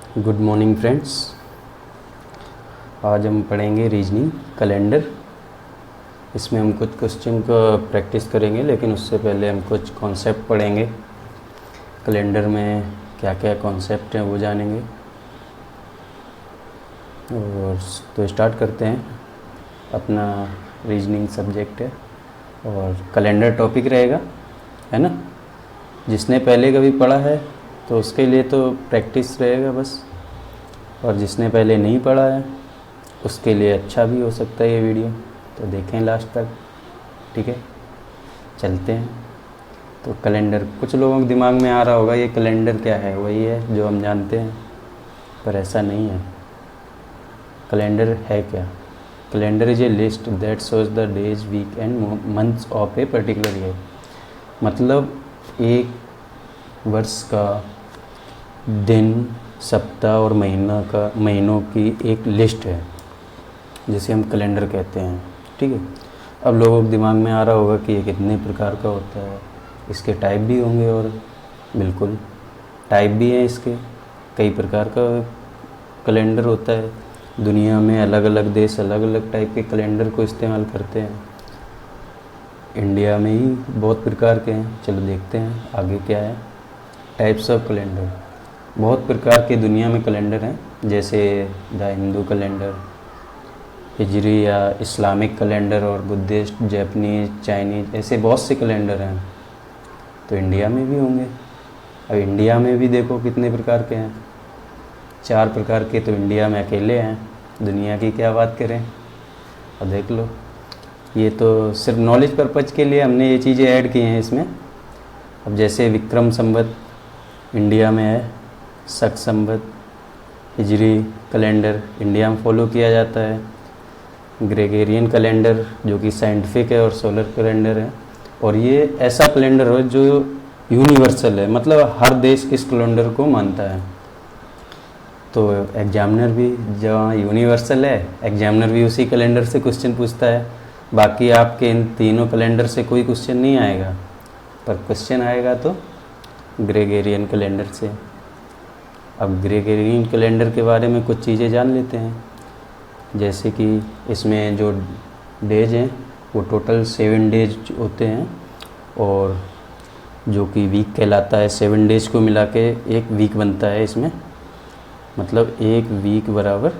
Good morning friends. आज हम पढ़ेंगे रीजनिंग कैलेंडर। इसमें हम कुछ क्वेश्चन का प्रैक्टिस करेंगे, लेकिन उससे पहले हम कुछ कॉन्सेप्ट पढ़ेंगे। कैलेंडर में क्या क्या कॉन्सेप्ट हैं वो जानेंगे। और तो स्टार्ट करते हैं। अपना रीजनिंग सब्जेक्ट है और कैलेंडर टॉपिक रहेगा, है ना। जिसने पहले कभी पढ़ा है तो उसके लिए तो प्रैक्टिस रहेगा बस, और जिसने पहले नहीं पढ़ा है उसके लिए अच्छा भी हो सकता है ये वीडियो, तो देखें लास्ट तक। ठीक है, चलते हैं। तो कैलेंडर कुछ लोगों के दिमाग में आ रहा होगा ये कैलेंडर क्या है, वही है जो हम जानते हैं, पर ऐसा नहीं है। कैलेंडर है क्या? Calendar is a list that shows the days, week and months of a particular year. मतलब एक वर्ष का दिन, सप्ताह और महीनों की एक लिस्ट है, जिसे हम कैलेंडर कहते हैं। ठीक है, अब लोगों के दिमाग में आ रहा होगा कि ये कितने प्रकार का होता है, इसके टाइप भी होंगे, और बिल्कुल टाइप भी हैं इसके। कई प्रकार का कैलेंडर होता है। दुनिया में अलग अलग देश अलग अलग टाइप के कैलेंडर को इस्तेमाल करते हैं। इंडिया में ही बहुत प्रकार के हैं। चलो देखते हैं आगे क्या है। टाइप्स ऑफ कैलेंडर, बहुत प्रकार के दुनिया में कैलेंडर हैं, जैसे द हिंदू कैलेंडर, हिजरी या इस्लामिक कैलेंडर, और बुद्धिस्ट, जैपनीज, चाइनीज, ऐसे बहुत से कैलेंडर हैं। तो इंडिया में भी होंगे। अब इंडिया में भी देखो कितने प्रकार के हैं, 4 प्रकार के तो इंडिया में अकेले हैं। दुनिया की क्या बात करें। और देख लो, ये तो सिर्फ नॉलेज पर्पज़ के लिए हमने ये चीज़ें ऐड की हैं इसमें। अब जैसे विक्रम संवत इंडिया में है, शक संवत, हिजरी कैलेंडर इंडिया में फॉलो किया जाता है, ग्रेगोरियन कैलेंडर जो कि साइंटिफिक है और सोलर कैलेंडर है। और ये ऐसा कैलेंडर हो जो यूनिवर्सल है, मतलब हर देश इस कैलेंडर को मानता है। तो एग्जामिनर भी जहाँ यूनिवर्सल है, एग्जामिनर भी उसी कैलेंडर से क्वेश्चन पूछता है। बाकी आपके इन तीनों कैलेंडर से कोई क्वेश्चन नहीं आएगा, पर क्वेश्चन आएगा तो ग्रेगोरियन कैलेंडर से। अब ग्रेगोरियन कैलेंडर के बारे में कुछ चीज़ें जान लेते हैं, जैसे कि इसमें जो डेज हैं वो टोटल 7 डेज होते हैं, और जो कि वीक कहलाता है। 7 डेज को मिला के एक वीक बनता है इसमें, मतलब एक वीक बराबर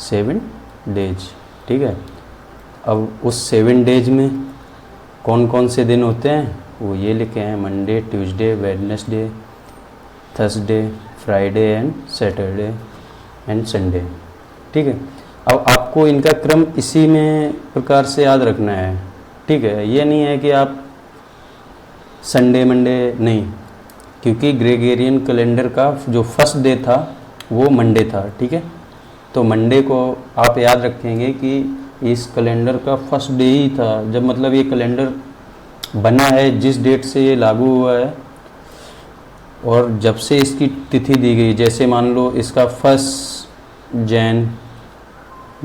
7 डेज। ठीक है, अब उस 7 डेज में कौन कौन से दिन होते हैं वो ये लिखे हैं: Monday, Tuesday, Wednesday, Thursday, Friday and Saturday and Sunday. ठीक है, अब आपको इनका क्रम इसी में प्रकार से याद रखना है। ठीक है, ये नहीं है कि आप संडे मंडे नहीं, क्योंकि ग्रेगोरियन कैलेंडर का जो फर्स्ट डे था वो मंडे था। ठीक है, तो मंडे को आप याद रखेंगे कि इस कैलेंडर का फर्स्ट डे ही था, जब मतलब ये कैलेंडर बना है, जिस डेट से ये लागू हुआ है और जब से इसकी तिथि दी गई। जैसे मान लो इसका 1 जैन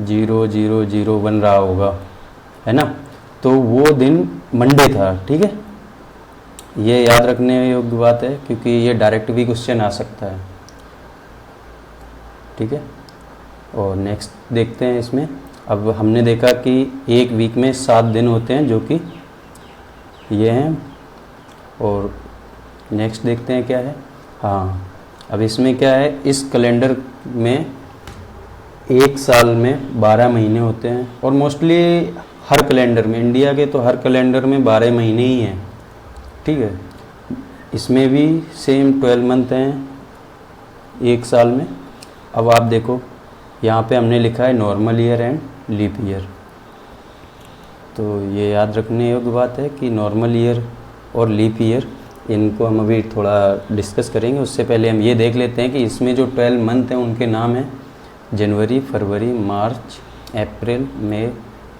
0001 बन रहा होगा, है ना, तो वो दिन मंडे था। ठीक है, ये याद रखने योग्य बात है, क्योंकि ये डायरेक्ट भी क्वेश्चन आ सकता है। ठीक है, और नेक्स्ट देखते हैं इसमें। अब हमने देखा कि एक वीक में 7 दिन होते हैं, जो कि ये हैं। और नेक्स्ट देखते हैं क्या है। हाँ, अब इसमें क्या है, इस कैलेंडर में एक साल में 12 महीने होते हैं, और मोस्टली हर कैलेंडर में, इंडिया के तो हर कैलेंडर में 12 महीने ही हैं। ठीक है, इसमें भी सेम 12 मंथ हैं एक साल में। अब आप देखो यहाँ पे हमने लिखा है normal year and leap year. तो ये याद रखने योग्य बात है कि नॉर्मल ईयर और लीप ईयर, इनको हम अभी थोड़ा डिस्कस करेंगे। उससे पहले हम ये देख लेते हैं कि इसमें जो 12 मंथ हैं उनके नाम हैं: जनवरी, फरवरी, मार्च, अप्रैल, मई,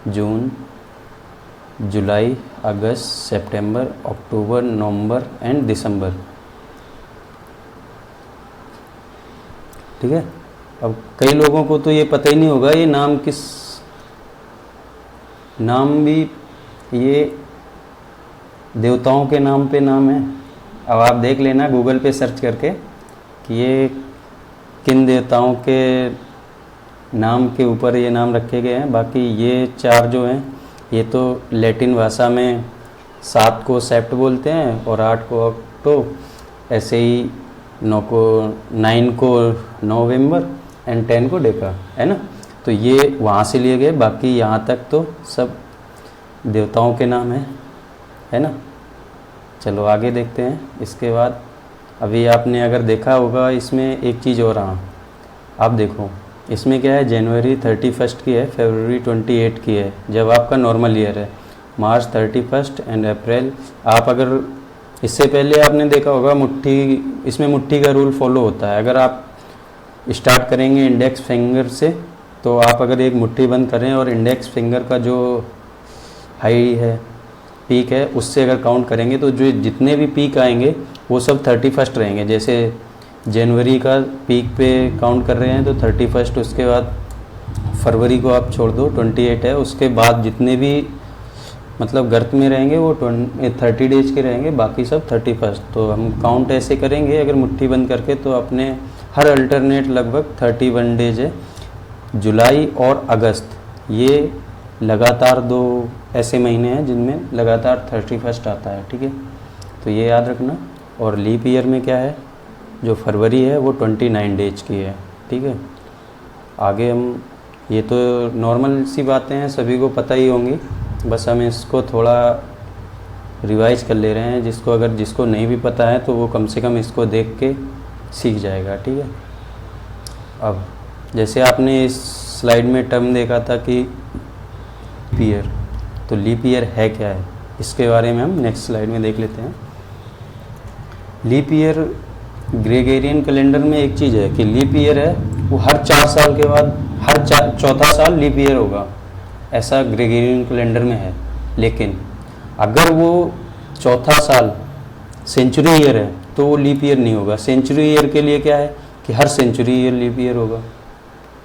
जून, जुलाई, अगस्त, सितंबर, अक्टूबर, नवंबर एंड दिसंबर। ठीक है, अब कई लोगों को तो ये पता ही नहीं होगा ये नाम किस नाम भी ये देवताओं के नाम पे नाम है। अब आप देख लेना गूगल पे सर्च करके कि ये किन देवताओं के नाम के ऊपर ये नाम रखे गए हैं। बाकी ये 4 जो हैं ये तो लैटिन भाषा में 7 को सेप्ट बोलते हैं और 8 को ऑक्टो, ऐसे ही 9 को नवंबर एंड 10 को डेका, है ना। तो ये वहाँ से लिए गए, बाकी यहाँ तक तो सब देवताओं के नाम है ना। चलो आगे देखते हैं। इसके बाद अभी आपने अगर देखा होगा इसमें एक चीज़ और, हाँ आप देखो इसमें क्या है, जनवरी 31 की है, फरवरी 28 की है जब आपका नॉर्मल ईयर है, मार्च 31 एंड अप्रैल। आप अगर इससे पहले आपने देखा होगा इसमें मुट्ठी का रूल फॉलो होता है। अगर आप स्टार्ट करेंगे इंडेक्स फिंगर से, तो आप अगर एक मुट्ठी बंद करें और इंडेक्स फिंगर का जो हाई है, पीक है, उससे अगर काउंट करेंगे तो जो जितने भी पीक आएंगे वो सब 31 रहेंगे। जैसे जनवरी का पीक पे काउंट कर रहे हैं तो 31, उसके बाद फरवरी को आप छोड़ दो 28 है, उसके बाद जितने भी मतलब गर्त में रहेंगे वो 30 डेज के रहेंगे, बाकी सब 31। तो हम काउंट ऐसे करेंगे अगर मुट्ठी बंद करके, तो अपने हर अल्टरनेट लगभग 31 डेज है। जुलाई और अगस्त ये लगातार 2 ऐसे महीने हैं जिनमें लगातार 31 आता है, ठीक है, तो ये याद रखना। और लीप ईयर में क्या है, जो फरवरी है वो 29 डेज की है, ठीक है। आगे हम, ये तो नॉर्मल सी बातें हैं, सभी को पता ही होंगी, बस हम इसको थोड़ा रिवाइज कर ले रहे हैं। जिसको नहीं भी पता है तो वो कम से कम इसको देख के सीख जाएगा, ठीक है। अब जैसे आपने इस स्लाइड में टर्म देखा था कि लीप ईयर, तो लीप ईयर है क्या है, इसके बारे में हम नेक्स्ट स्लाइड में देख लेते हैं। लीप ईयर ग्रेगोरियन कैलेंडर में एक चीज़ है कि लीप ईयर है वो हर 4 साल के बाद हर चौथा साल लीप ईयर होगा, ऐसा ग्रेगोरियन कैलेंडर में है। लेकिन अगर वो चौथा साल सेंचुरी ईयर है तो वो लीप ईयर नहीं होगा। सेंचुरी ईयर के लिए क्या है कि हर सेंचुरी ईयर लीप ईयर होगा,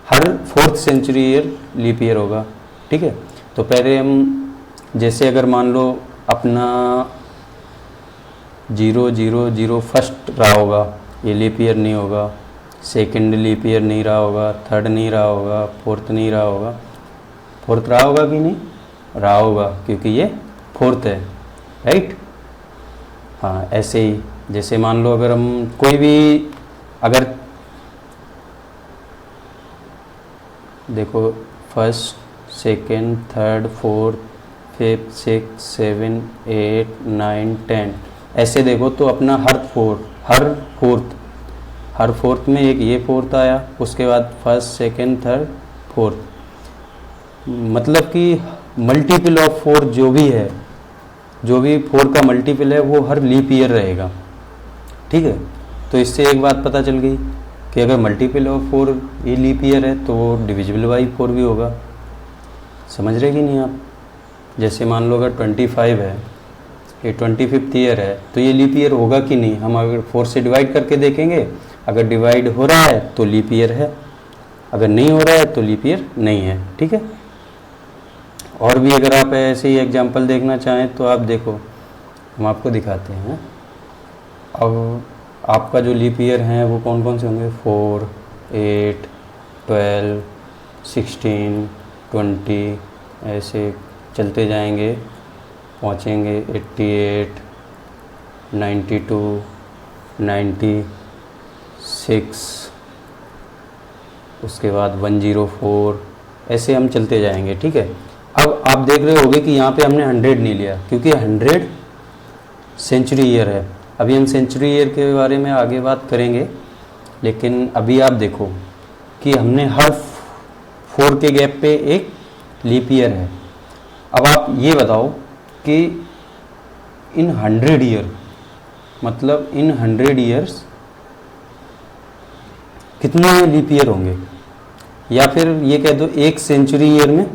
हर 4th century year leap year होगा, ठीक है। तो पहले हम जैसे अगर मान लो अपना 000 रहा होगा, ये लीप ईयर नहीं होगा। सेकंड लीप ईयर नहीं रहा होगा, थर्ड नहीं रहा होगा, फोर्थ नहीं रहा होगा। फोर्थ रहा होगा कि नहीं रहा होगा, क्योंकि ये 4th है, राइट। हाँ, ऐसे ही जैसे मान लो अगर हम कोई भी, अगर देखो 1st, 2nd, 3rd, 4th, 5th, 6th, 7th, 8th, 9th, 10th ऐसे देखो तो अपना हर फोर्थ में एक ये 4th आया, उसके बाद 1st, 2nd, 3rd, 4th, मतलब कि मल्टीपल ऑफ 4 जो भी है, जो भी 4 का मल्टीपल है वो हर लीप ईयर रहेगा, ठीक है। तो इससे एक बात पता चल गई कि अगर मल्टीपल ऑफ 4 ये लीप ईयर है तो वो डिविजिबल बाई 4 भी होगा। समझ रहे कि नहीं आप। जैसे मान लो अगर 25 है, ये 25th ईयर है, तो ये लीप ईयर होगा कि नहीं, हम अगर 4 से डिवाइड करके देखेंगे, अगर डिवाइड हो रहा है तो लीप ईयर है, अगर नहीं हो रहा है तो लीप ईयर नहीं है, ठीक है। और भी अगर आप ऐसे ही एग्जांपल देखना चाहें तो आप देखो, हम आपको दिखाते हैं। अब आपका जो लीप ईयर हैं वो कौन कौन से होंगे, 4, 8, 12, 16, 20 ऐसे चलते जाएंगे, पहुँचेंगे 88, 92, 96, उसके बाद 104, ऐसे हम चलते जाएंगे, ठीक है। अब आप देख रहे होंगे कि यहाँ पे हमने 100 नहीं लिया, क्योंकि 100 सेंचुरी ईयर है। अभी हम सेंचुरी ईयर के बारे में आगे बात करेंगे, लेकिन अभी आप देखो कि हमने हर 4 के गैप पे एक लीप ईयर है। अब आप ये बताओ कि इन 100 ईयर, मतलब इन 100 ईयर्स कितने लीप ईयर होंगे, या फिर ये कह दो एक सेंचुरी ईयर में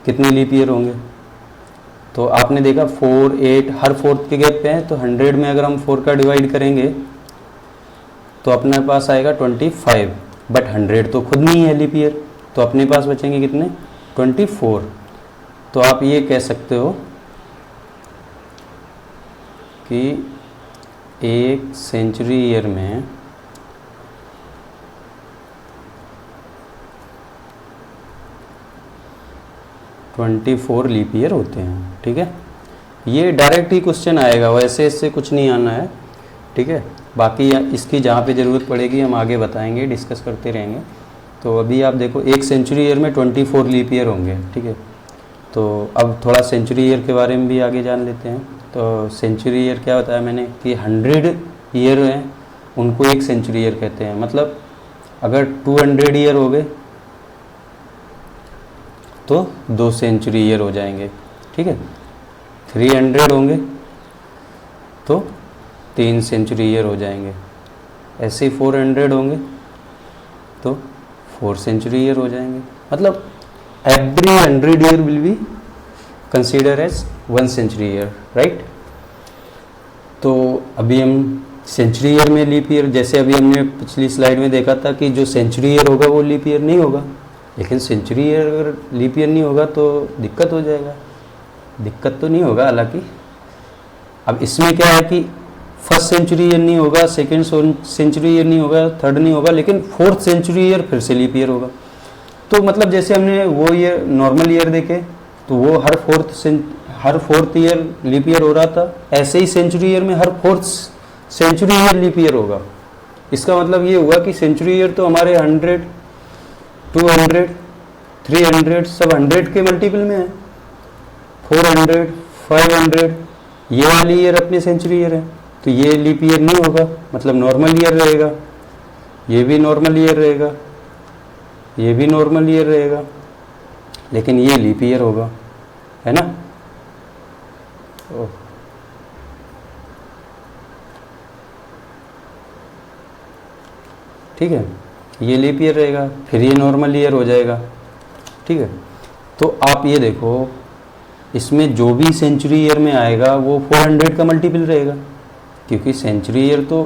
कितने लीप ईयर होंगे। तो आपने देखा 4, 8 हर 4th के गैप पे है, तो 100 में अगर हम 4 का डिवाइड करेंगे तो अपने पास आएगा 25, बट 100 तो खुद नहीं है लीप ईयर, तो अपने पास बचेंगे कितने, 24। तो आप ये कह सकते हो कि एक सेंचुरी ईयर में 24 लीप ईयर होते हैं। ठीक है, ये डायरेक्ट ही क्वेश्चन आएगा, वैसे इससे कुछ नहीं आना है। ठीक है, बाकी इसकी जहाँ पे ज़रूरत पड़ेगी हम आगे बताएंगे, डिस्कस करते रहेंगे। तो अभी आप देखो एक सेंचुरी ईयर में 24 लीप ईयर होंगे। ठीक है, तो अब थोड़ा सेंचुरी ईयर के बारे में भी आगे जान लेते हैं। तो सेंचुरी ईयर क्या बताया मैंने कि 100 ईयर हैं उनको एक सेंचुरी ईयर कहते हैं। मतलब अगर 200 ईयर हो गए तो 2 सेंचुरी ईयर हो जाएंगे। ठीक है, 300 होंगे तो 3 सेंचुरी ईयर हो जाएंगे। ऐसे ही 400 होंगे तो 4 सेंचुरी ईयर हो जाएंगे। मतलब every 100 year will be consider as 1 century year, right. तो अभी हम सेंचुरी ईयर में लीप ईयर, जैसे अभी हमने पिछली स्लाइड में देखा था कि जो सेंचुरी ईयर होगा वो लीप ईयर नहीं होगा, लेकिन सेंचुरी ईयर अगर लीप ईयर नहीं होगा तो दिक्कत हो जाएगा। दिक्कत तो नहीं होगा हालांकि। अब इसमें क्या है कि फर्स्ट सेंचुरी ईयर नहीं होगा, सेकेंड सेंचुरी ईयर नहीं होगा, थर्ड नहीं होगा, लेकिन 4th सेंचुरी ईयर फिर से लीप ईयर होगा। तो मतलब जैसे हमने वो ईयर नॉर्मल ईयर देखे तो वो हर फोर्थ ईयर लीप ईयर हो रहा था, ऐसे ही सेंचुरी ईयर में हर 4th century year leap year होगा। इसका मतलब ये हुआ कि सेंचुरी ईयर तो हमारे 100, 200, 300 सब 100 के मल्टीपल में है। 400, 500 ये वाली ईयर अपनी सेंचुरी ईयर है, तो ये लीप ईयर नहीं होगा, मतलब नॉर्मल ईयर रहेगा। ये भी नॉर्मल ईयर रहेगा, ये भी नॉर्मल ईयर रहेगा, लेकिन ये लीप ईयर होगा, है ना। ठीक है, ये लीप ईयर रहेगा, फिर ये नॉर्मल ईयर हो जाएगा। ठीक है, तो आप ये देखो इसमें जो भी सेंचुरी ईयर में आएगा वो 400 का मल्टीपल रहेगा, क्योंकि सेंचुरी ईयर तो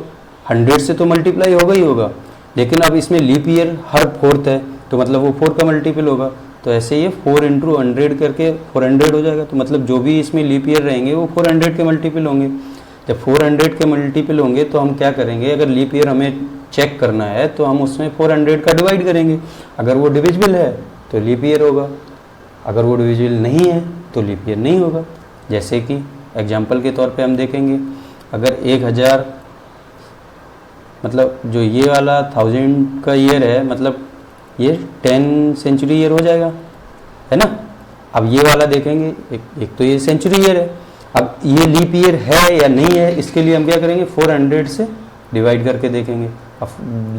100 से तो मल्टीप्लाई होगा ही होगा, लेकिन अब इसमें लीप ईयर हर 4th है तो मतलब वो 4 का मल्टीपल होगा। तो ऐसे ये 4 × 100 करके 400 हो जाएगा। तो मतलब जो भी इसमें लीप ईयर रहेंगे वो 400 के मल्टीपल होंगे। जब 400 के मल्टीपल होंगे तो हम क्या करेंगे, अगर लीप ईयर हमें चेक करना है तो हम उसमें 400 का डिवाइड करेंगे। अगर वो डिविजिबल है तो लीप ईयर होगा, अगर वो डिविजिबल नहीं है तो लीप ईयर नहीं होगा। जैसे कि एग्जांपल के तौर पे हम देखेंगे, अगर 1000 मतलब जो ये वाला 1000 का ईयर है, मतलब ये 10 सेंचुरी ईयर हो जाएगा, है ना। अब ये वाला देखेंगे, एक तो ये सेंचुरी ईयर है, अब ये लीप ईयर है या नहीं है इसके लिए हम क्या करेंगे, 400 से डिवाइड करके देखेंगे। अब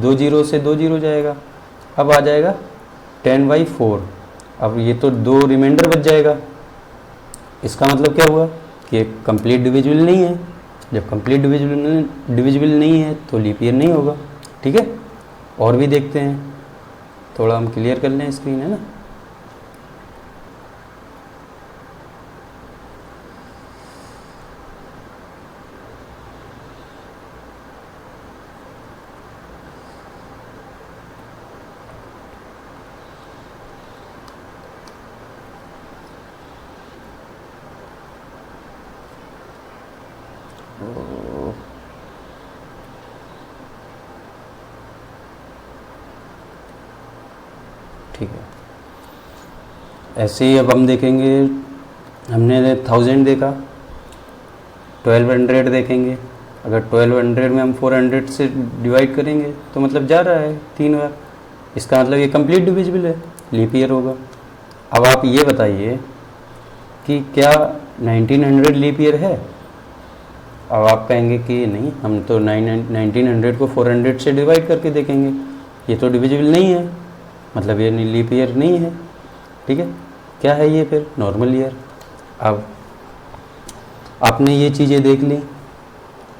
2 0 से 2 0 जाएगा, अब आ जाएगा 10/4। अब ये तो 2 रिमाइंडर बच जाएगा। इसका मतलब क्या हुआ कि कंप्लीट डिविजिबल नहीं है। जब कंप्लीट डिविजिबल नहीं है तो लीप ईयर नहीं होगा। ठीक है, और भी देखते हैं, थोड़ा हम क्लियर कर लें स्क्रीन, है ना। ठीक है, ऐसे ही अब हम देखेंगे, हमने 1000 देखा, 1200 देखेंगे। अगर 1200 में हम 400 से डिवाइड करेंगे तो मतलब जा रहा है 3 बार, इसका मतलब ये कंप्लीट डिविजिबल है, लीप ईयर होगा। अब आप ये बताइए कि क्या 1900 लीप ईयर है। अब आप कहेंगे कि नहीं, हम तो 1900 को 400 से डिवाइड करके देखेंगे, ये तो डिविजिबल नहीं है, मतलब ये लीप ईयर नहीं है। ठीक है, क्या है ये फिर, नॉर्मल ईयर। अब आपने ये चीज़ें देख ली,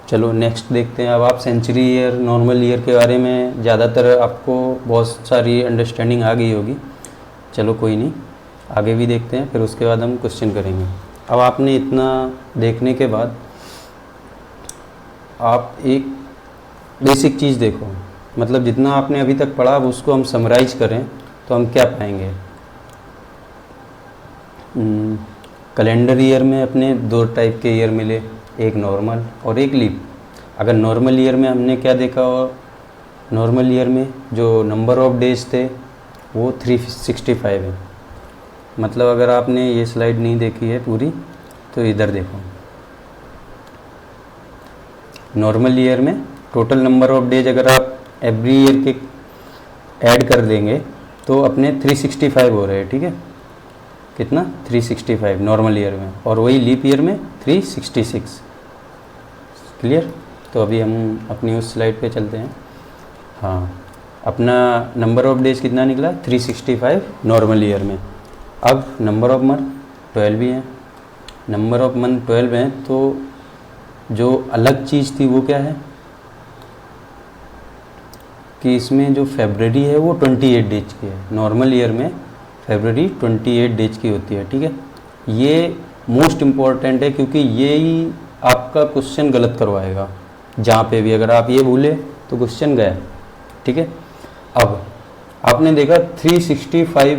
चलो नेक्स्ट देखते हैं। अब आप सेंचुरी ईयर, नॉर्मल ईयर के बारे में ज़्यादातर आपको बहुत सारी अंडरस्टैंडिंग आ गई होगी। चलो कोई नहीं, आगे भी देखते हैं, फिर उसके बाद हम क्वेश्चन करेंगे। अब आपने इतना देखने के बाद आप एक बेसिक चीज़ देखो, मतलब जितना आपने अभी तक पढ़ा अब उसको हम समराइज करें तो हम क्या पाएंगे। कैलेंडर ईयर में अपने 2 टाइप के ईयर मिले, एक नॉर्मल और एक लीप। अगर नॉर्मल ईयर में हमने क्या देखा, और नॉर्मल ईयर में जो नंबर ऑफ डेज थे वो 365 है, मतलब अगर आपने ये स्लाइड नहीं देखी है पूरी तो इधर देखो। नॉर्मल ईयर में टोटल नंबर ऑफ डेज अगर आप एवरी ईयर के ऐड कर देंगे तो अपने 365 हो रहे हैं, ठीक है। कितना? 365 नॉर्मल ईयर में, और वही लीप ईयर में 366। क्लियर? तो अभी हम अपनी उस स्लाइड पे चलते हैं। हाँ, अपना नंबर ऑफ डेज कितना निकला? 365 नॉर्मल ईयर में। अब नंबर ऑफ मंथ 12 ही है, नंबर ऑफ मंथ 12 है, तो जो अलग चीज़ थी वो क्या है कि इसमें जो फरवरी है वो 28 डेज की है। नॉर्मल ईयर में फरवरी 28 डेज की होती है, ठीक है। ये मोस्ट इम्पॉर्टेंट है क्योंकि ये ही आपका क्वेश्चन गलत करवाएगा। जहाँ पे भी अगर आप ये भूले तो क्वेश्चन गया, ठीक है। अब आपने देखा 365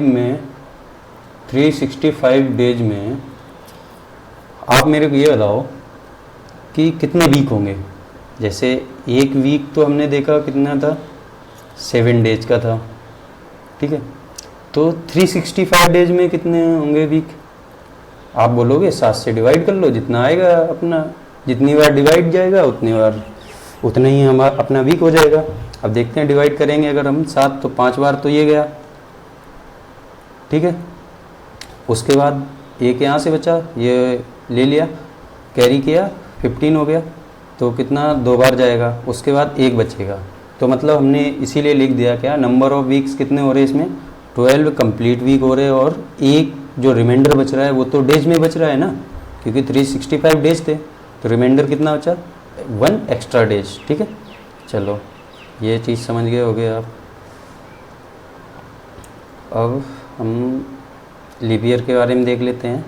डेज में आप मेरे को ये बताओ कि कितने वीक होंगे। जैसे एक वीक तो हमने देखा कितना था, 7 डेज का था, ठीक है। तो 365 डेज में कितने होंगे वीक? आप बोलोगे 7 से डिवाइड कर लो, जितना आएगा अपना, जितनी बार डिवाइड जाएगा उतनी बार उतना ही हमारा अपना वीक हो जाएगा। अब देखते हैं डिवाइड करेंगे अगर हम 7 तो 5 बार तो ये गया, ठीक है। उसके बाद एक यहाँ से बचा, ये ले लिया, कैरी किया, 15 हो गया, तो कितना 2 बार जाएगा। उसके बाद एक बचेगा, तो मतलब हमने इसीलिए लिख दिया क्या, नंबर ऑफ वीक्स कितने हो रहे हैं इसमें? 12 कंप्लीट वीक हो रहे हैं, और एक जो रिमाइंडर बच रहा है वो तो डेज में बच रहा है ना, क्योंकि 365 डेज थे, तो रिमाइंडर कितना बचा? 1 एक्स्ट्रा डेज, ठीक है। चलो ये चीज़ समझ गए होगे आप। अब हम लीप ईयर के बारे में देख लेते हैं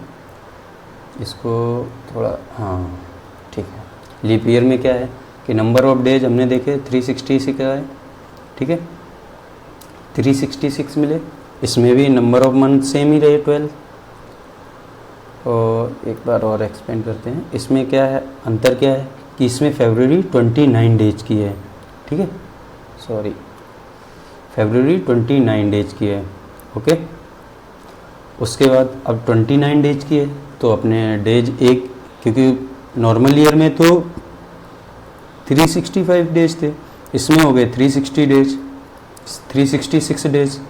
इसको थोड़ा। हाँ ठीक है, लीप ईयर में क्या है कि नंबर ऑफ डेज हमने देखे 366 है, ठीक है। 366 मिले, इसमें भी नंबर ऑफ मंथ सेम ही रहे 12। और एक बार और एक्सपेंड करते हैं, इसमें क्या है, अंतर क्या है कि इसमें फरवरी 29 डेज की है, ठीक है। सॉरी, फरवरी 29 डेज की है, ओके। उसके बाद अब 29 डेज की है तो अपने डेज एक, क्योंकि नॉर्मल ईयर में तो 365 डेज थे, इसमें हो गए 360 डेज, 366 डेज।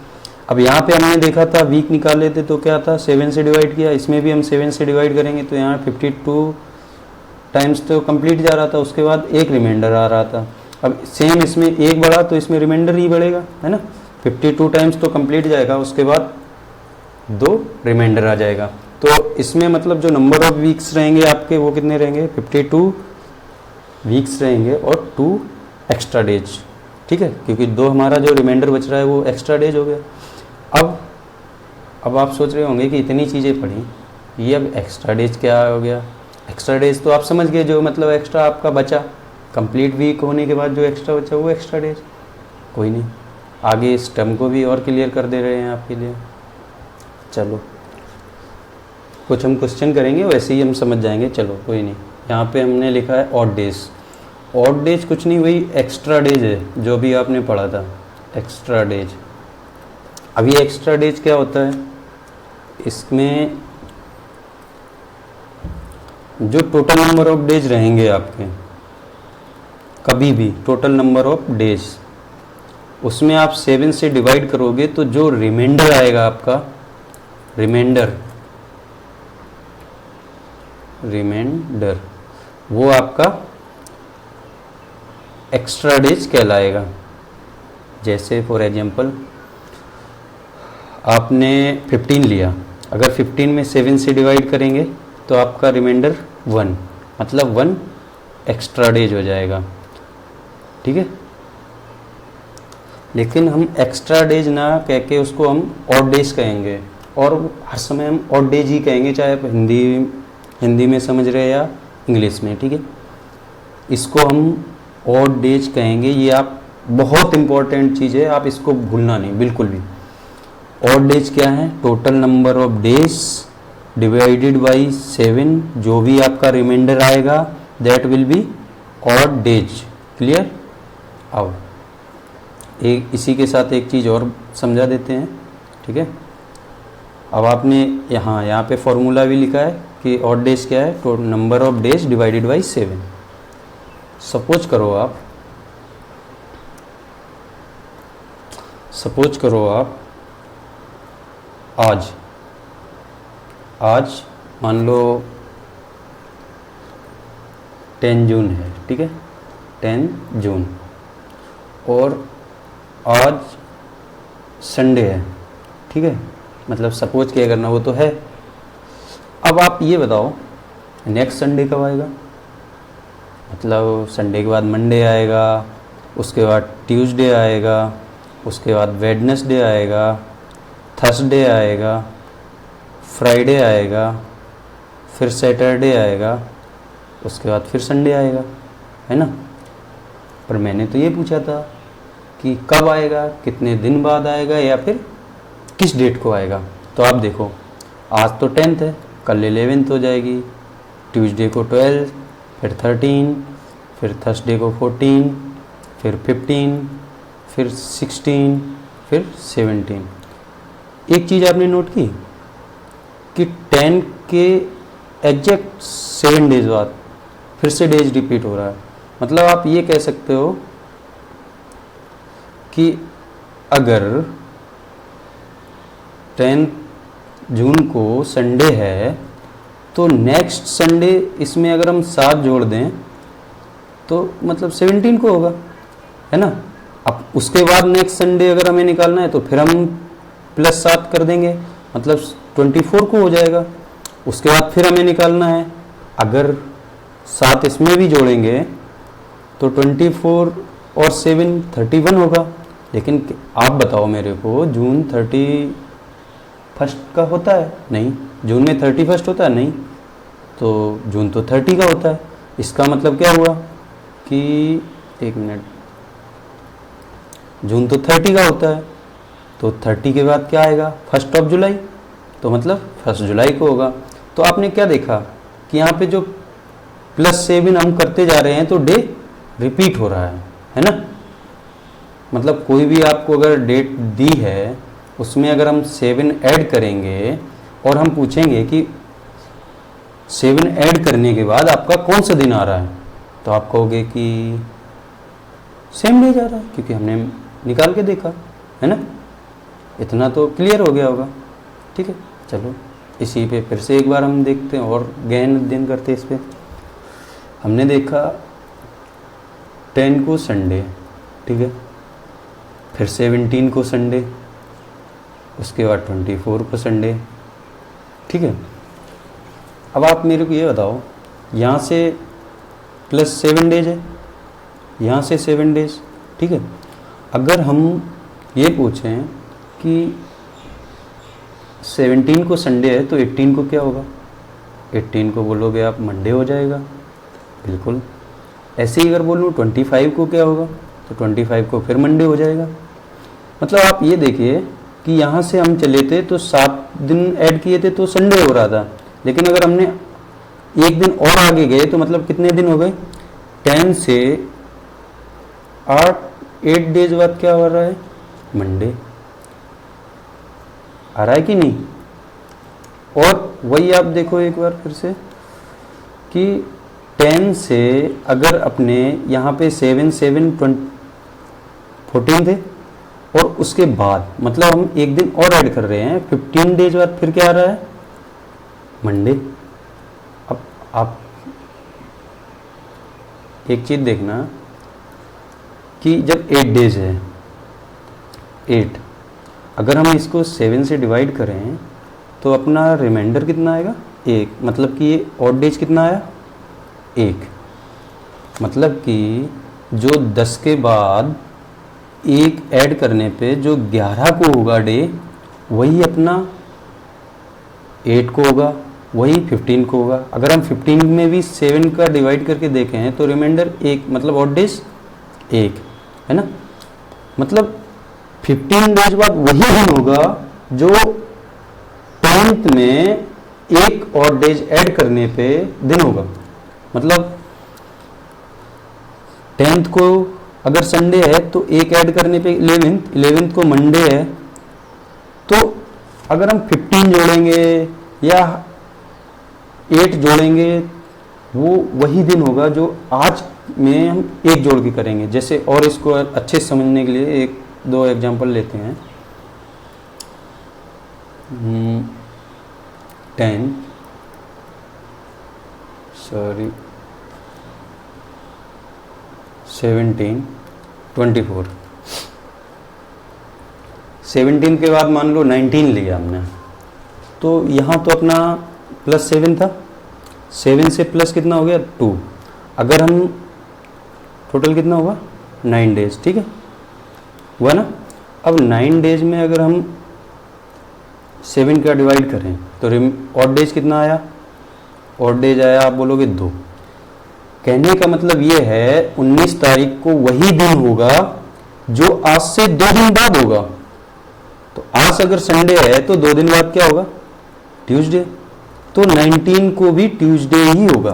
अब यहाँ पे हमने देखा था वीक निकाले थे तो क्या था, 7 से डिवाइड किया, इसमें भी हम 7 से डिवाइड करेंगे तो यहाँ 52 टाइम्स तो कंप्लीट जा रहा था, उसके बाद एक रिमाइंडर आ रहा था। अब सेम इसमें एक बढ़ा तो इसमें रिमाइंडर ही बढ़ेगा, है ना। 52 टाइम्स तो कंप्लीट जाएगा, उसके बाद 2 रिमाइंडर आ जाएगा। तो इसमें मतलब जो नंबर ऑफ वीक्स रहेंगे आपके वो कितने रहेंगे? 52 वीक्स रहेंगे और 2 एक्स्ट्रा डेज, ठीक है, क्योंकि 2 हमारा जो रिमाइंडर बच रहा है वो एक्स्ट्रा डेज हो गया। अब आप सोच रहे होंगे कि इतनी चीज़ें पढ़ी, ये अब एक्स्ट्रा डेज क्या हो गया? एक्स्ट्रा डेज तो आप समझ गए, जो मतलब एक्स्ट्रा आपका बचा, कंप्लीट वीक होने के बाद जो एक्स्ट्रा बचा वो एक्स्ट्रा डेज। कोई नहीं, आगे इस टर्म को भी और क्लियर कर दे रहे हैं आपके लिए। चलो कुछ हम क्वेश्चन करेंगे, वैसे ही हम समझ जाएंगे। चलो कोई नहीं, यहाँ पे हमने लिखा है ऑड डेज। ऑड डेज कुछ नहीं, वही एक्स्ट्रा डेज है जो भी आपने पढ़ा था, एक्स्ट्रा डेज। अब ये एक्स्ट्रा डेज क्या होता है? इसमें जो टोटल नंबर ऑफ डेज रहेंगे आपके, कभी भी टोटल नंबर ऑफ डेज, उसमें आप 7 से डिवाइड करोगे तो जो रिमाइंडर आएगा आपका, रिमाइंडर वो आपका एक्स्ट्रा डेज कहलाएगा। जैसे फॉर एग्जांपल आपने 15 लिया, अगर 15 में 7 से डिवाइड करेंगे तो आपका रिमाइंडर 1, मतलब 1 एक्स्ट्रा डेज हो जाएगा, ठीक है। लेकिन हम एक्स्ट्रा डेज ना कह के उसको हम ऑड डेज कहेंगे, और हर समय हम ऑड डेज ही कहेंगे, चाहे आप हिंदी में समझ रहे या इंग्लिश में, ठीक है। इसको हम ऑड डेज कहेंगे। ये आप बहुत इंपॉर्टेंट चीज़ है, आप इसको भूलना नहीं बिल्कुल भी। ऑड डेज क्या है? Total number of days divided by 7, जो भी आपका रिमाइंडर आएगा that will be odd days. Clear? अब एक इसी के साथ एक चीज़ और समझा देते हैं, ठीक है। अब आपने यहाँ पे फॉर्मूला भी लिखा है कि ऑड डेज क्या है, तो number of days divided by 7। Suppose करो आप आज मान लो 10 जून है, ठीक है, 10 जून, और आज संडे है, ठीक है, मतलब सपोज क्या करना, वो तो है। अब आप ये बताओ नेक्स्ट संडे कब आएगा, मतलब संडे के बाद मंडे आएगा, उसके बाद ट्यूसडे आएगा, उसके बाद वेडनेसडे आएगा, थर्सडे आएगा, फ्राइडे आएगा, फिर सैटरडे आएगा, उसके बाद फिर संडे आएगा, है ना। पर मैंने तो ये पूछा था कि कब आएगा, कितने दिन बाद आएगा, या फिर किस डेट को आएगा। तो आप देखो आज तो 10th है, कल 11th हो जाएगी, ट्यूसडे को 12, फिर 13, फिर थर्सडे को 14, फिर 15, फिर 16, फिर 17। एक चीज़ आपने नोट की कि 10 के एग्जैक्ट 7 डेज बाद फिर से डेज रिपीट हो रहा है। मतलब आप ये कह सकते हो कि अगर 10 जून को संडे है तो नेक्स्ट संडे इसमें अगर हम 7 जोड़ दें तो मतलब 17 को होगा, है ना। अब उसके बाद नेक्स्ट संडे अगर हमें निकालना है तो फिर हम +7 कर देंगे, मतलब 24 को हो जाएगा। उसके बाद फिर हमें निकालना है, अगर 7 इसमें भी जोड़ेंगे तो 24 और 7 31 होगा। लेकिन आप बताओ मेरे को, जून 31 का होता है? नहीं। जून में 31 होता है? नहीं। तो जून तो 30 का होता है। इसका मतलब क्या हुआ कि एक मिनट, जून तो 30 का होता है, तो 30 के बाद क्या आएगा? 1 जुलाई, तो मतलब 1 जुलाई को होगा। तो आपने क्या देखा कि यहाँ पे जो +7 हम करते जा रहे हैं तो डे रिपीट हो रहा है ना। मतलब कोई भी आपको अगर डेट दी है उसमें अगर हम 7 ऐड करेंगे और हम पूछेंगे कि 7 ऐड करने के बाद आपका कौन सा दिन आ रहा है, तो आप कहोगे कि सेम डे जा रहा है, क्योंकि हमने निकाल के देखा, है ना। इतना तो क्लियर हो गया होगा। ठीक है, चलो इसी पे फिर से एक बार हम देखते हैं और गहन अध्ययन करते हैं इस पे। हमने देखा 10 को संडे, ठीक है, फिर 17 को संडे, उसके बाद 24 को संडे, ठीक है। अब आप मेरे को ये बताओ, यहाँ से +7 डेज है, यहाँ से 7 डेज, ठीक है। अगर हम ये पूछें कि 17 को संडे है तो 18 को क्या होगा? 18 को बोलोगे आप मंडे हो जाएगा, बिल्कुल। ऐसे ही अगर बोलूँ 25 को क्या होगा, तो 25 को फिर मंडे हो जाएगा। मतलब आप ये देखिए कि यहाँ से हम चले थे तो 7 दिन ऐड किए थे तो संडे हो रहा था, लेकिन अगर हमने एक दिन और आगे गए तो मतलब कितने दिन हो गए? 10 से 8 डेज बाद क्या हो रहा है? मंडे आ रहा है कि नहीं? और वही आप देखो एक बार फिर से कि 10 से अगर अपने यहाँ पे 7 14 थे और उसके बाद मतलब हम एक दिन और ऐड कर रहे हैं, 15 डेज बाद फिर क्या आ रहा है? मंडे। अब आप एक चीज़ देखना कि जब 8 डेज है, 8, अगर हम इसको 7 से डिवाइड करें तो अपना रिमाइंडर कितना आएगा? 1। मतलब कि ये ऑड डेज कितना आया? 1। मतलब कि जो 10 के बाद 1 ऐड करने पे जो 11 को होगा डे, वही अपना 8 को होगा, वही 15 को होगा। अगर हम 15 में भी 7 का डिवाइड करके देखें तो रिमाइंडर 1, मतलब ऑड डेज 1, है ना। मतलब 15 डेज बाद वही दिन होगा जो 10th में 1 और डेज ऐड करने पे दिन होगा। मतलब 10th को अगर संडे है तो 1 ऐड करने पे 11th को मंडे है, तो अगर हम 15 जोड़ेंगे या 8 जोड़ेंगे, वो वही दिन होगा जो आज में हम एक जोड़ के करेंगे। जैसे और इसको अच्छे से समझने के लिए एक दो एग्जांपल लेते हैं। 17, 24, 17 के बाद मान लो 19 लिया हमने, तो यहाँ तो अपना +7 था, 7 से प्लस कितना हो गया 2। अगर हम टोटल कितना होगा 9 डेज, ठीक है हुआ ना। अब 9 डेज में अगर हम 7 का डिवाइड करें तो ऑड डेज कितना आया, ऑड डेज आया आप बोलोगे 2। कहने का मतलब ये है 19 तारीख को वही दिन होगा जो आज से 2 दिन बाद होगा। तो आज अगर संडे है तो 2 दिन बाद क्या होगा, ट्यूसडे। तो 19 को भी ट्यूसडे ही होगा।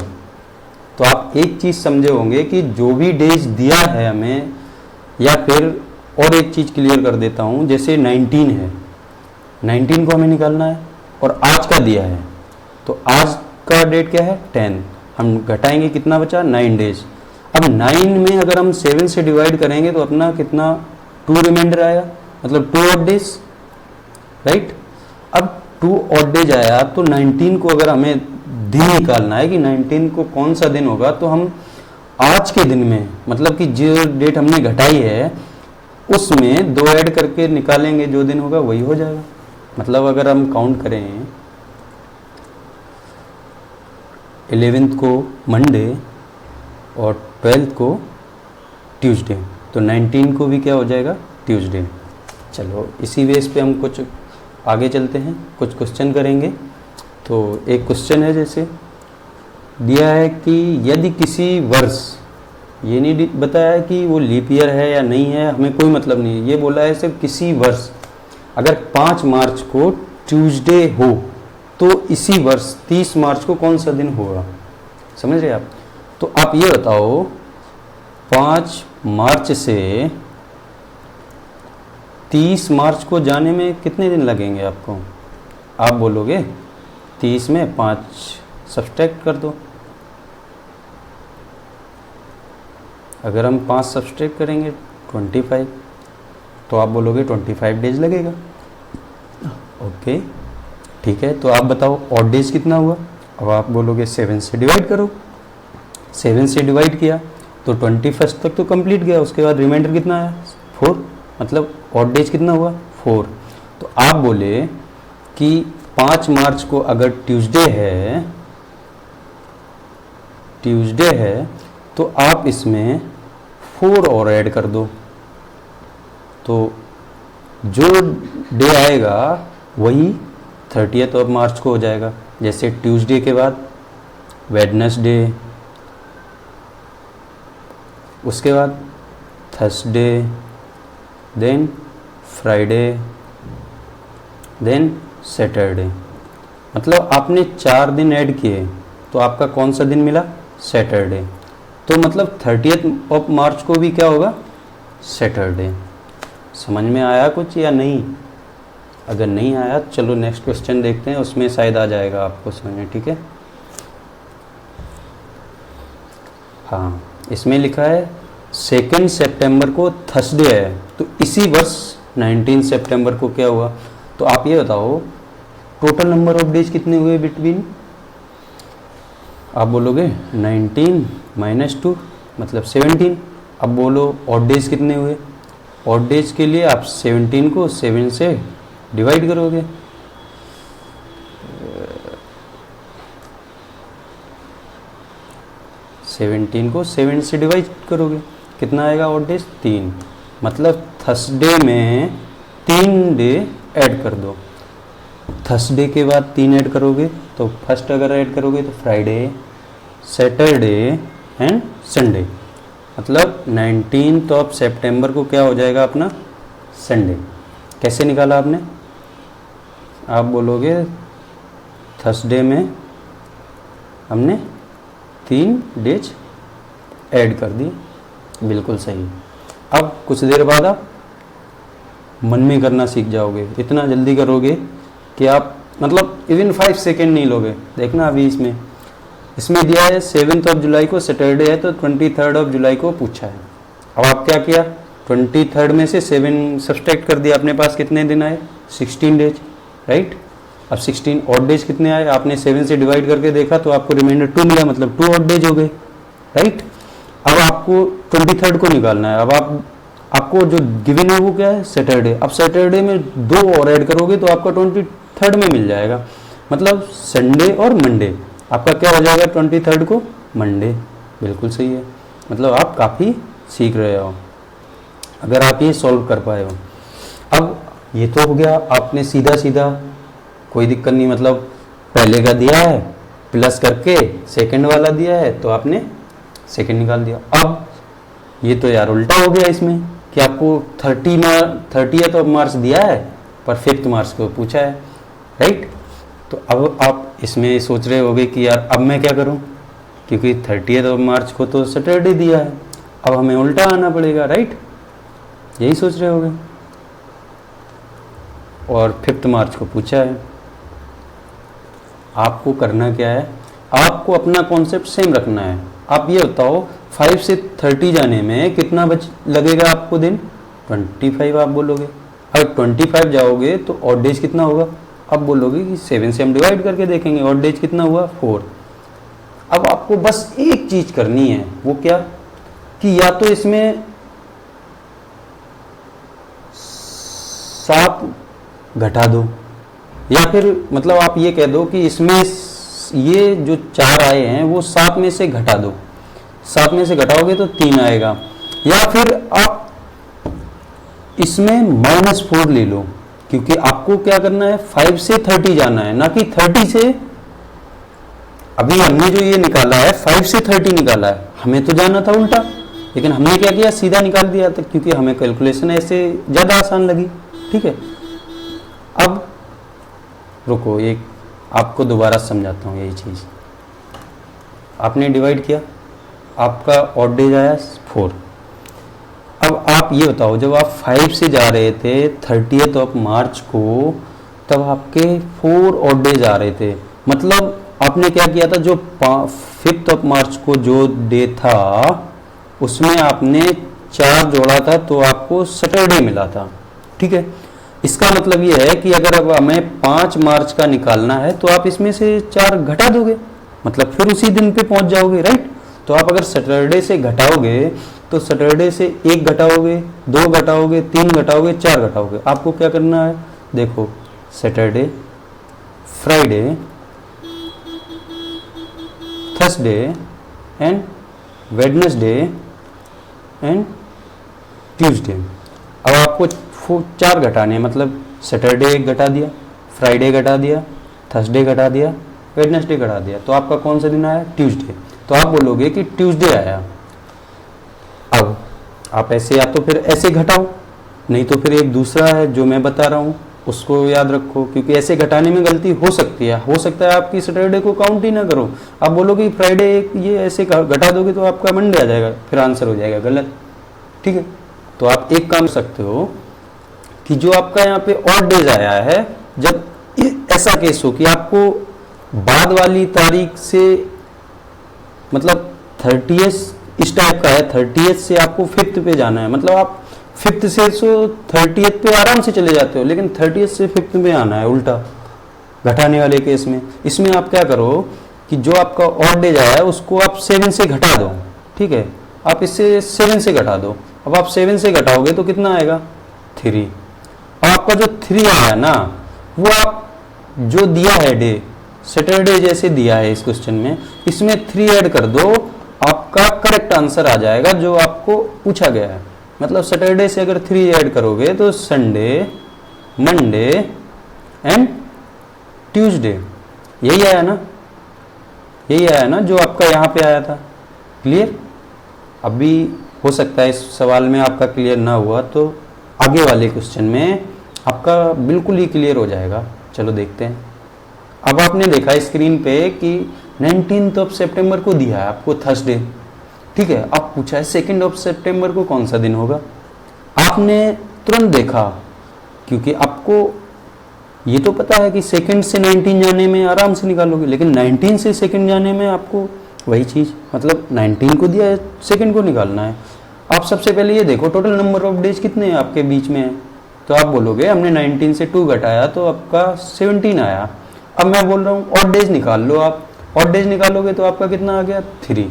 तो आप एक चीज समझे होंगे कि जो भी डेज दिया है हमें, या फिर और एक चीज क्लियर कर देता हूं, जैसे 19 है, 19 को हमें निकालना है और आज का दिया है, तो आज का डेट क्या है 10, हम घटाएंगे कितना बचा 9 डेज। अब 9 में अगर हम 7 से डिवाइड करेंगे तो अपना कितना 2 रिमाइंडर आया, मतलब 2 ऑड डेज, राइट। अब 2 ऑड डेज आया तो 19 को अगर हमें दिन निकालना है कि 19 को कौन सा दिन होगा, तो हम आज के दिन में, मतलब कि जो डेट हमने घटाई है उसमें 2 ऐड करके निकालेंगे, जो दिन होगा वही हो जाएगा। मतलब अगर हम काउंट करें 11th को मंडे और 12th को ट्यूसडे, तो 19 को भी क्या हो जाएगा ट्यूसडे। चलो इसी बेस पे हम कुछ आगे चलते हैं, कुछ क्वेश्चन करेंगे। तो एक क्वेश्चन है, जैसे दिया है कि यदि किसी वर्ष, ये नहीं बताया है कि वो लीप ईयर है या नहीं है, हमें कोई मतलब नहीं है, ये बोला है सिर्फ किसी वर्ष अगर 5 मार्च को ट्यूसडे हो तो इसी वर्ष 30 मार्च को कौन सा दिन होगा। समझ रहे आप। तो आप ये बताओ 5 मार्च से 30 मार्च को जाने में कितने दिन लगेंगे आपको। आप बोलोगे 30 में 5 सब्सट्रैक्ट कर दो। अगर हम 5 सब्सट्रैक्ट करेंगे 25, तो आप बोलोगे 25 डेज लगेगा। ओके ठीक है, तो आप बताओ ऑड डेज कितना हुआ। अब आप बोलोगे 7 से डिवाइड करो। 7 से डिवाइड किया तो 21 तक तो कंप्लीट गया, उसके बाद रिमाइंडर कितना आया 4, मतलब ऑड डेज कितना हुआ 4। तो आप बोले कि 5 मार्च को अगर ट्यूसडे है तो आप इसमें 4 और ऐड कर दो, तो जो डे आएगा वही 30th ऑफ मार्च को हो जाएगा। जैसे ट्यूसडे के बाद वेडनेसडे, उसके बाद Thursday, then Friday, then Saturday. मतलब आपने 4 दिन ऐड किए तो आपका कौन सा दिन मिला सैटरडे। तो मतलब 30th ऑफ मार्च को भी क्या होगा सैटरडे। समझ में आया कुछ या नहीं। अगर नहीं आया चलो नेक्स्ट क्वेश्चन देखते हैं, उसमें शायद आ जाएगा आपको समझ में। ठीक है, हाँ इसमें लिखा है 2 सितंबर को थर्सडे है, तो इसी वर्ष 19 सितंबर को क्या हुआ। तो आप ये बताओ टोटल नंबर ऑफ डेज कितने हुए बिटवीन। आप बोलोगे 19 - 2 मतलब 17। अब बोलो ऑड डेज कितने हुए। ऑड डेज के लिए आप 17 को 7 से डिवाइड करोगे, सेवेंटीन को 7 से डिवाइड करोगे, कितना आएगा ऑड डेज 3। मतलब थर्सडे में 3 डे ऐड कर दो। थर्सडे के बाद 3 ऐड करोगे तो फर्स्ट अगर ऐड करोगे तो फ्राइडे, सैटरडे एंड संडे। मतलब 19th ऑफ सितंबर को क्या हो जाएगा अपना संडे। कैसे निकाला आपने। आप बोलोगे थर्सडे में हमने 3 डेज ऐड कर दी, बिल्कुल सही। अब कुछ देर बाद आप मन में करना सीख जाओगे, इतना जल्दी करोगे कि आप मतलब इवन 5 सेकेंड नहीं लोगे। देखना अभी इसमें दिया है 7 जुलाई को सैटरडे है, तो 23 जुलाई को पूछा है। अब आप क्या किया, 23 में से 7 सब्सट्रैक्ट कर दिया, अपने पास कितने दिन आए, 16 डेज, राइट। अब 16 ऑड डेज कितने आए, आपने 7 से डिवाइड करके देखा तो आपको रिमाइंडर 2 मिला, मतलब 2 ऑड डेज हो गए, राइट। अब आपको 23 को निकालना है। अब आपको जो गिवन है वो क्या है, सैटरडे। अब सैटरडे में 2 और ऐड करोगे तो आपका 23 में मिल जाएगा, मतलब संडे और मंडे आपका क्या हो जाएगा, 23 को मंडे। बिल्कुल सही है, मतलब आप काफ़ी सीख रहे हो अगर आप ये सॉल्व कर पाए हो। अब ये तो हो गया, आपने सीधा सीधा कोई दिक्कत नहीं, मतलब पहले का दिया है प्लस करके सेकंड वाला दिया है तो आपने सेकंड निकाल दिया। अब ये तो यार उल्टा हो गया इसमें कि आपको 30 मार्क्स दिया है पर 5th मार्क्स को पूछा है, राइट। तो अब आप इसमें सोच रहे होगे कि यार अब मैं क्या करूं, क्योंकि 30 मार्च को तो सैटरडे दिया है, अब हमें उल्टा आना पड़ेगा, राइट, यही सोच रहे होगे। और 5th मार्च को पूछा है। आपको करना क्या है, आपको अपना कॉन्सेप्ट सेम रखना है। आप ये बताओ 5 से 30 जाने में कितना लगेगा आपको दिन, 25 आप बोलोगे। अगर 25 जाओगे तो ऑड डेज कितना होगा, अब बोलोगे कि 7 से हम डिवाइड करके देखेंगे, ऑड डेज कितना हुआ 4। अब आपको बस एक चीज करनी है, वो क्या, कि या तो इसमें 7 घटा दो, या फिर मतलब आप ये कह दो कि इसमें ये जो 4 आए हैं वो 7 में से घटा दो, 7 में से घटाओगे तो 3 आएगा, या फिर आप इसमें -4 ले लो, क्योंकि आपको क्या करना है 5 से 30 जाना है, ना कि 30 से। अभी हमने जो ये निकाला है 5 से 30 निकाला है, हमें तो जाना था उल्टा, लेकिन हमने क्या किया सीधा निकाल दिया था, क्योंकि हमें कैलकुलेशन ऐसे ज़्यादा आसान लगी, ठीक है। अब रुको, एक आपको दोबारा समझाता हूँ यही चीज़। आपने डिवाइड किया, आपका ऑड डेज आया 4। अब आप ये बताओ, जब आप 5 से जा रहे थे 30 मार्च को, तब आपके 4 ऑड डेज आ रहे थे, मतलब आपने क्या किया था, जो 5 मार्च को जो डे था उसमें आपने 4 जोड़ा था तो आपको सैटरडे मिला था, ठीक है। इसका मतलब ये है कि अगर अब हमें 5 मार्च का निकालना है तो आप इसमें से 4 घटा दोगे, मतलब फिर उसी दिन पे पहुंच जाओगे, राइट। तो आप अगर सैटरडे से घटाओगे तो सैटरडे से 1 घटाओगे, 2 घटाओगे, 3 घटाओगे, 4 घटाओगे। आपको क्या करना है, देखो Saturday, Friday, Thursday and Wednesday and Tuesday. अब आपको 4 घटाने हैं, मतलब सैटरडे 1 घटा दिया, फ्राइडे घटा दिया, थर्सडे घटा दिया, वेडनेसडे घटा दिया, तो आपका कौन सा दिन आया, ट्यूसडे। तो आप बोलोगे कि ट्यूसडे आया। अब आप ऐसे या तो फिर ऐसे घटाओ, नहीं तो फिर एक दूसरा है जो मैं बता रहा हूँ उसको याद रखो, क्योंकि ऐसे घटाने में गलती हो सकती है, हो सकता है आपकी सैटरडे को काउंट ही ना करो, आप बोलोगे फ्राइडे ये ऐसे घटा दोगे तो आपका मंडे आ जाएगा, फिर आंसर हो जाएगा गलत, ठीक है। तो आप एक काम कर सकते हो कि जो आपका यहाँ पे ऑड डेज आया है, जब ऐसा केस हो कि आपको बाद वाली तारीख से, मतलब 30th इस टाइप का है, 30th से आपको 5th पे जाना है, मतलब आप 5th से 30th पे आराम से चले जाते हो, लेकिन 30th से 5th में आना है उल्टा घटाने वाले केस में। इसमें आप क्या करो कि जो आपका ऑड डेज आया है उसको आप 7 से घटा दो, ठीक है, आप इससे 7 से घटा दो। अब आप 7 से घटाओगे तो कितना आएगा, 3। अब आपका जो 3 आया ना, वो आप जो दिया है डे सैटरडे जैसे दिया है इस क्वेश्चन में, इसमें 3 ऐड कर दो, आपका करेक्ट आंसर आ जाएगा जो आपको पूछा गया है। मतलब सैटरडे से अगर 3 ऐड करोगे तो संडे, मंडे एंड ट्यूसडे, यही आया ना, यही आया ना जो आपका यहाँ पे आया था। क्लियर? अभी हो सकता है इस सवाल में आपका क्लियर ना हुआ तो आगे वाले क्वेश्चन में आपका बिल्कुल ही क्लियर हो जाएगा। चलो देखते हैं। अब आपने देखा स्क्रीन पे कि 19 सितंबर को दिया है आपको थर्सडे, ठीक है। अब पूछा है 2 सितंबर को कौन सा दिन होगा। आपने तुरंत देखा, क्योंकि आपको ये तो पता है कि सेकंड से 19 जाने में आराम से निकालोगे, लेकिन 19 से सेकंड जाने में आपको वही चीज़, मतलब 19 को दिया है, सेकंड को निकालना है। आप सबसे पहले ये देखो टोटल नंबर ऑफ डेज कितने हैं आपके बीच में है, तो आप बोलोगे हमने 19 से 2 घटाया तो आपका 17 आया। अब मैं बोल रहा हूँ ऑड डेज निकाल लो, आप ऑड डेज निकालोगे तो आपका कितना आ गया 3।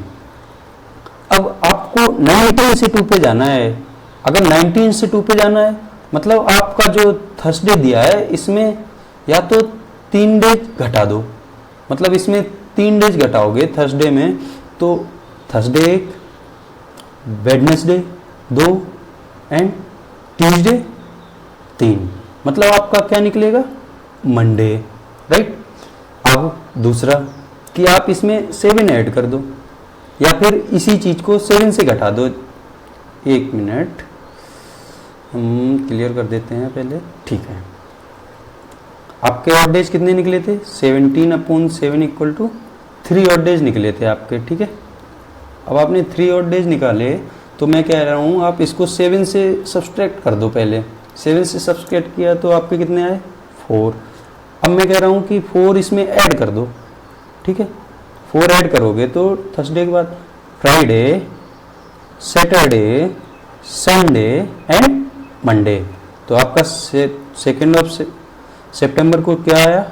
अब आपको 19 से 2 पे जाना है, अगर 19 से 2 पे जाना है मतलब आपका जो थर्सडे दिया है इसमें या तो 3 डेज घटा दो, मतलब इसमें 3 डेज घटाओगे थर्सडे में, तो थर्सडे 1, वेडनेसडे 2 एंड ट्यूसडे 3, मतलब आपका क्या निकलेगा मंडे, राइट। अब दूसरा कि आप इसमें 7 ऐड कर दो या फिर इसी चीज को 7 से घटा दो। 1 मिनट हम क्लियर कर देते हैं पहले, ठीक है। आपके ऑड डेज कितने निकले थे 17/7 इक्वल टू 3 ऑड डेज निकले थे आपके, ठीक है। अब आपने 3 ऑड डेज निकाले तो मैं कह रहा हूँ आप इसको 7 से सब्सट्रैक्ट कर दो, पहले 7 से सब्सट्रैक्ट किया तो आपके कितने आए 4। अब मैं कह रहा हूँ कि 4 इसमें ऐड कर दो, ठीक है। 4 ऐड करोगे तो थर्सडे के बाद Friday, Saturday, Sunday and Monday, तो आपका 2 सितंबर को क्या आया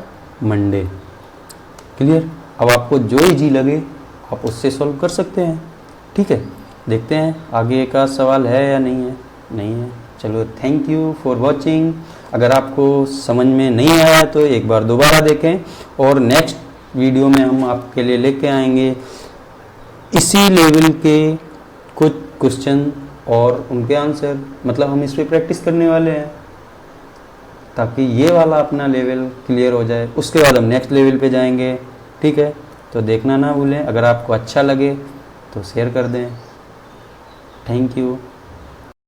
मंडे, क्लियर। अब आपको जो इजी लगे आप उससे सॉल्व कर सकते हैं, ठीक है। देखते हैं आगे का सवाल है या नहीं है, नहीं है। चलो थैंक यू फॉर वॉचिंग। अगर आपको समझ में नहीं आया तो एक बार दोबारा देखें और नेक्स्ट वीडियो में हम आपके लिए लेके आएंगे इसी लेवल के कुछ क्वेश्चन और उनके आंसर, मतलब हम इस पर प्रैक्टिस करने वाले हैं ताकि ये वाला अपना लेवल क्लियर हो जाए। उसके बाद हम नेक्स्ट लेवल पे जाएंगे, ठीक है। तो देखना ना भूलें। अगर आपको अच्छा लगे तो शेयर कर दें। Thank you.